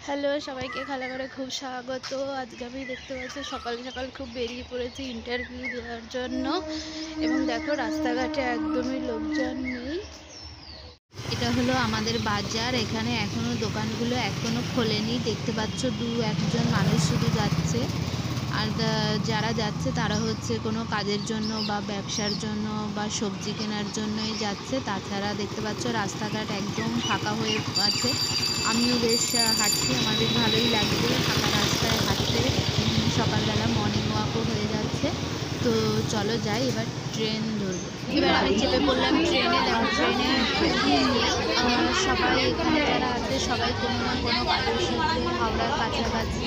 Hello, সবাইকে খালাঘরে খুব স্বাগত। আজকে আমি দেখতে পাচ্ছি সকাল সকাল খুব বেরিয়ে পড়েছি ইন্টারভিউ দেওয়ার জন্য। এবং দেখো রাস্তাঘাটে একদমই লোকজন নেই। এটা হলো আমাদের বাজার। এখানে এখনো দোকানগুলো এখনো খোলেনি। দেখতে পাচ্ছ একজন মানুষ শুধু যাচ্ছে। আর যারা যাচ্ছে তারা হচ্ছে কোনো কাজের জন্য বা ব্যবসার জন্য বা সবজি কেনার জন্যই যাচ্ছে। তাছাড়া দেখতে পাচ্ছ রাস্তাঘাট একদম ফাঁকা হয়ে আছে। আমিও বেশ হাঁটছি, আমার বেশ ভালোই লাগছে ফাঁকা রাস্তায় হাঁটতে। সকালবেলা মর্নিং ওয়াকও হয়ে যাচ্ছে। তো চলো যাই, এবার ট্রেন ধরবো। এবার আমি চেপে পড়লাম ট্রেনে। দেখো ট্রেনে সবাই এখানে যারা আছে সবাই কোনো না কোনো কাজের সূত্রে হাওড়ার কাছাকাছি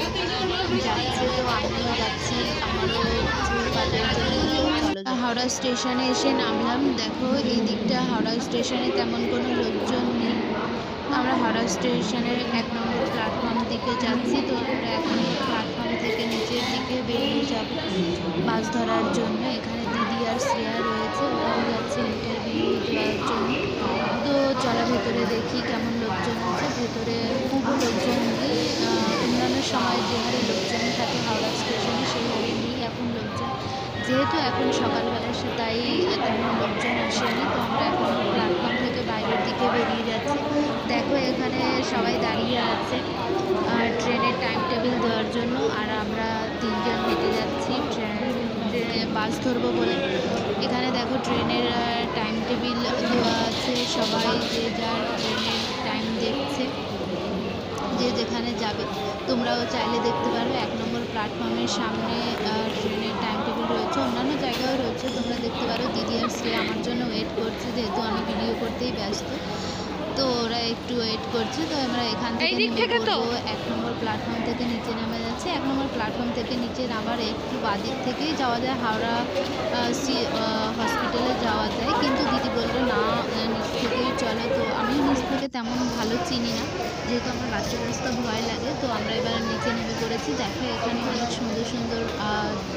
যাচ্ছে। তো আমিও যাচ্ছি আমারও কিছু কাজের জন্য। চলো হাওড়া স্টেশনে এসে নামলাম। দেখো এই দিকটা হাওড়া স্টেশনে তেমন কোনো লোকজন নেই। আমরা হাওড়া স্টেশনের 1 নম্বর প্ল্যাটফর্ম দিকে যাচ্ছি। তো আমরা 1 নম্বর প্ল্যাটফর্ম থেকে নিচের দিকে বেরিয়ে যাব বাস ধরার জন্য। এখানে দিদি আর শ্রেয়া রয়েছে, ওরাও যাচ্ছে ইন্টারভিউ দেওয়ার জন্য। তো চলো ভেতরে দেখি কেমন লোকজন আছে। ভেতরে খুব লোকজন নেই। অন্যান্য সময় যে হারে লোকজন থাকে হাওড়া স্টেশনে সেই হারে নেই এখন লোকজন, যেহেতু এখন সকালবেলা তাই তেমন লোকজন আসেনি। তো আমরা এখন প্ল্যাটফর্ম থেকে বাইরের দিকে বেরিয়ে যাচ্ছি। দেখো এখানে সবাই দাঁড়িয়ে আছে ট্রেনের টাইম টেবিল দেওয়ার জন্য। আর আমরা 3 জন হেঁটে যাচ্ছি ট্রেনে বাস ধরবো বলে। এখানে দেখো ট্রেনের টাইম টেবিল দেওয়া আছে, সবাই যে যার ট্রেনের টাইম দেখছে, যে যেখানে যাবে। তোমরাও চাইলে দেখতে পারো। 1 নম্বর প্ল্যাটফর্মের সামনে ট্রেনের টাইম টেবিল রয়েছে, অন্যান্য জায়গায়ও রয়েছে, তোমরা দেখতে পারো। দিদি আর শ্রেয়া আমার জন্য ওয়েট করছে, যেহেতু আমি ভিডিও করতেই ব্যস্ত। তো ওরা একটু ওয়েট করছে। তো আমরা এখান থেকে নেমে পড়বো। 1 নম্বর প্ল্যাটফর্ম থেকে নিচে নেমে যাচ্ছে। 1 নম্বর প্ল্যাটফর্ম থেকে নিচে নামার একটু বাদিক থেকেই যাওয়া যায় হাওড়া হসপিটালে যাওয়া যায়, কিন্তু দিদি বললো না নিচ থেকেই চলো। তো আমি নিচ থেকে তেমন ভালো চিনি না, যেহেতু আমার রাস্তা রাস্তা ভয় লাগে। তো আমরা এবার নিচে নেমে পড়েছি। দেখো এখানে অনেক সুন্দর সুন্দর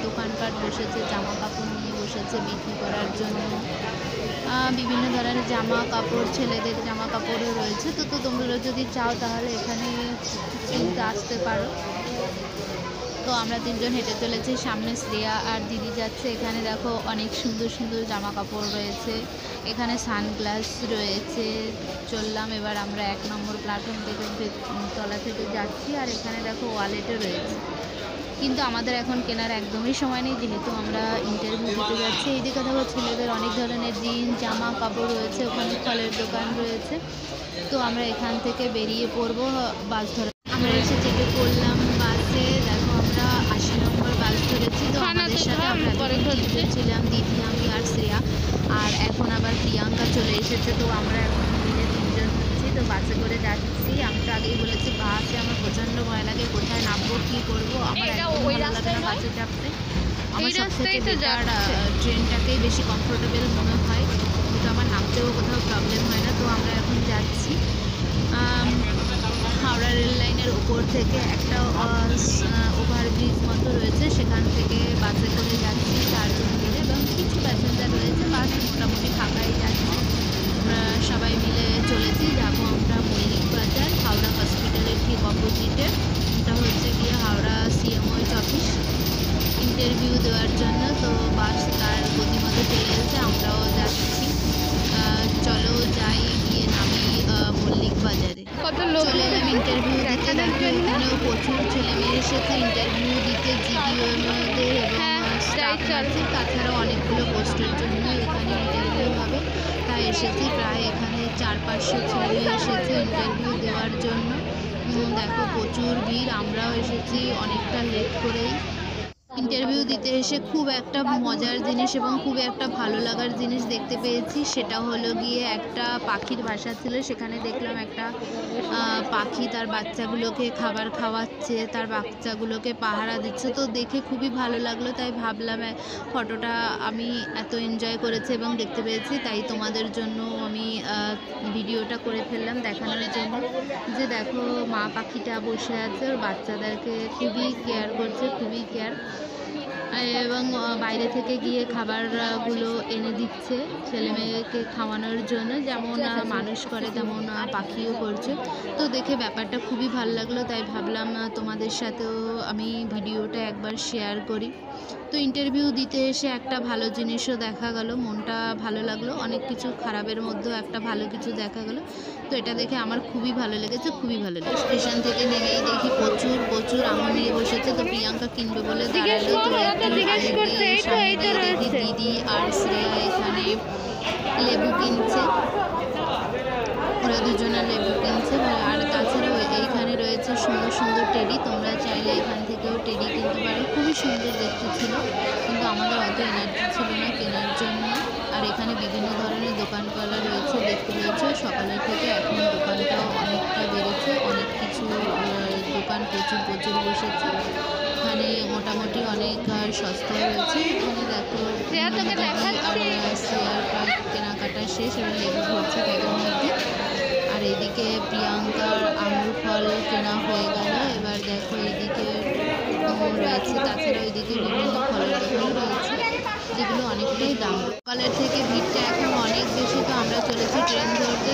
দোকানপাট বসেছে, জামা কাপড় নিয়ে বসেছে বিক্রি করার জন্য। বিভিন্ন ধরনের জামা কাপড়, ছেলেদের জামা কাপড়ও রয়েছে। তো তোমরা যদি চাও তাহলে এখানে কিনতে আসতে পারো। তো আমরা 3 জন হেঁটে চলেছি, সামনে শ্রেয়া আর দিদি যাচ্ছে। এখানে দেখো অনেক সুন্দর সুন্দর জামা কাপড় রয়েছে, এখানে সানগ্লাস রয়েছে। চললাম এবার আমরা 1 নম্বর প্ল্যাটফর্ম থেকে তলা থেকে যাচ্ছি। আর এখানে দেখো ওয়ালেটও রয়েছে, কিন্তু আমাদের এখন কেনার একদমই সময় নেই, যেহেতু আমরা ইন্টারভিউ দিতে যাচ্ছি। এইদিকে দেখো ছেলেদের অনেক ধরনের জিন্স জামা কাপড় রয়েছে, ওখানে ফলের দোকান রয়েছে। তো আমরা এখান থেকে বেরিয়ে পড়বো বাস ধরে। আমরা এসে চেপে পড়লাম বাসে। দেখো আমরা 80 নম্বর বাস ধরেছি। তো আমাদের সাথে আমরা ছিলাম দিদি, আমি আর শ্রেয়া। আর এখন আবার প্রিয়াঙ্কা চলে এসেছে। তো আমরা এখন মিলে 3 জন হচ্ছি। তো বাসে করে যাচ্ছি। আমি তো আগেই বলেছি বাসে আমার প্রচণ্ড ভয় লাগে, কোথায় নামবো কী করবো। আমার একদম ভালো লাগে না বাসে চাপতে। আমার সবথেকে বেটার ট্রেনটাকেই বেশি কমফোর্টেবল মনে হয়, কিন্তু আমার নামতেও কোথাও প্রবলেম হয় না। তো আমরা এখন যাচ্ছি হাওড়া রেল লাইনের উপর থেকে একটা ওভারব্রিজ মতো রয়েছে, সেখান থেকে বাসে করে যাচ্ছি 4 জন মিলে, এবং কিছু প্যাসেঞ্জার রয়েছে। বাস মোটামুটি ফাঁকাই যাচ্ছে। আমরা সবাই মিলে চলেছি, যাবো আমরা মল্লিক বাজার হাওড়া হসপিটালের ঠিক অপোজিটে। এটা হচ্ছে গিয়ে হাওড়া সিএমওএইচ অফিস, ইন্টারভিউ দেওয়ার জন্য। তো বাস তার গতিমতো চলে এসেছে, আমরাও যাচ্ছি। চলো যাই, গিয়ে নামি মল্লিক বাজারে। চলে এলাম ইন্টারভিউ দিতে। দেখো এখানেও প্রচুর ছেলেমেয়ে এসেছে ইন্টারভিউ দিতে, জিডিওদের এবং স্টাফ আছে। তাছাড়াও অনেকগুলো পোস্টের জন্য এখানে ইন্টারভিউ হবে, তাই এসেছি। প্রায় এখানে 400-500 ছেলেমেয়ে এসেছে ইন্টারভিউ দেওয়ার জন্য। দেখো প্রচুর ভিড়। আমরাও এসেছি অনেকটা লেট করেই। ইন্টারভিউ দিতে এসে খুব একটা মজার জিনিস এবং খুব একটা ভালো লাগার জিনিস দেখতে পেয়েছি। সেটা হলো গিয়ে একটা পাখির বাসা ছিল, সেখানে দেখলাম একটা পাখি তার বাচ্চাগুলোকে খাবার খাওয়াচ্ছে, তার বাচ্চাগুলোকে পাহারা দিচ্ছে। তো দেখে খুবই ভালো লাগলো, তাই ভাবলাম ফটোটা আমি এত এনজয় করেছি এবং দেখতে পেয়েছি, তাই তোমাদের জন্য আমি ভিডিওটা করে ফেললাম দেখানোর জন্য। যে দেখো মা পাখিটা বসে আছে, ওর বাচ্চাদেরকে খুবই কেয়ার করছে, খুবই কেয়ার। এবং বাইরে থেকে গিয়ে খাবারগুলো এনে দিচ্ছে ছেলে মেয়েকে খাওয়ানোর জন্য, যেমন মানুষ করে তেমন পাখিও করছে। তো দেখে ব্যাপারটা খুবই ভালো লাগলো, তাই ভাবলাম তোমাদের সাথেও আমি ভিডিওটা একবার শেয়ার করি। তো ইন্টারভিউ দিতে এসে একটা ভালো জিনিসও দেখা গেল, মনটা ভালো লাগলো। অনেক কিছু খারাপের মধ্যেও একটা ভালো কিছু দেখা গেল, তো এটা দেখে আমার খুবই ভালো লেগেছে, খুবই ভালো লেগেছে। স্টেশন থেকে নেমেই দেখি প্রচুর প্রচুর আঙুর নিয়ে বসেছে, তো প্রিয়াঙ্কা কিনবে বলে দাঁড়ালো। তো একটু সামনে দিয়ে দেখি দিদি আর শ্রেয়া এখানে লেবু কিনছে, ওরা দুজনে লেবু কিনছে। আর তাছাড়াও এইখানে রয়েছে সুন্দর সুন্দর টেডি, তোমরা চাইলে এখান থেকেও টেডি কিনতে পারো, খুবই সুন্দর দেখতে ছিল, কিন্তু আমাদের অত এনার্জি ছিল না কেনার জন্য। আর এখানে বিভিন্ন ধরনের দোকানপালা রয়েছে, দেখতে পেয়েছো সকালের থেকে এখন দোকানটাও অনেকটা বেড়েছে, অনেক কিছু দোকান প্রচুর প্রচুর বসেছে এখানে, মোটামুটি অনেক সস্তা রয়েছে। এখানে দেখো আর শেয়ার কেনাকাটা শেষ, এবার লেবু ভরছে তাদের মধ্যে। আর এদিকে প্রিয়াঙ্কার আঙুর ফল কেনা হয়ে গেল। এবার দেখো এদিকে রয়েছে, তাছাড়া ওইদিকে বিভিন্ন ফলের দোকান রয়েছে যেগুলো অনেকটাই দাম। সকালের থেকে ভিড়টা এখন অনেক বেশি, তো আমরা চলেছি ট্রেন ধরতে।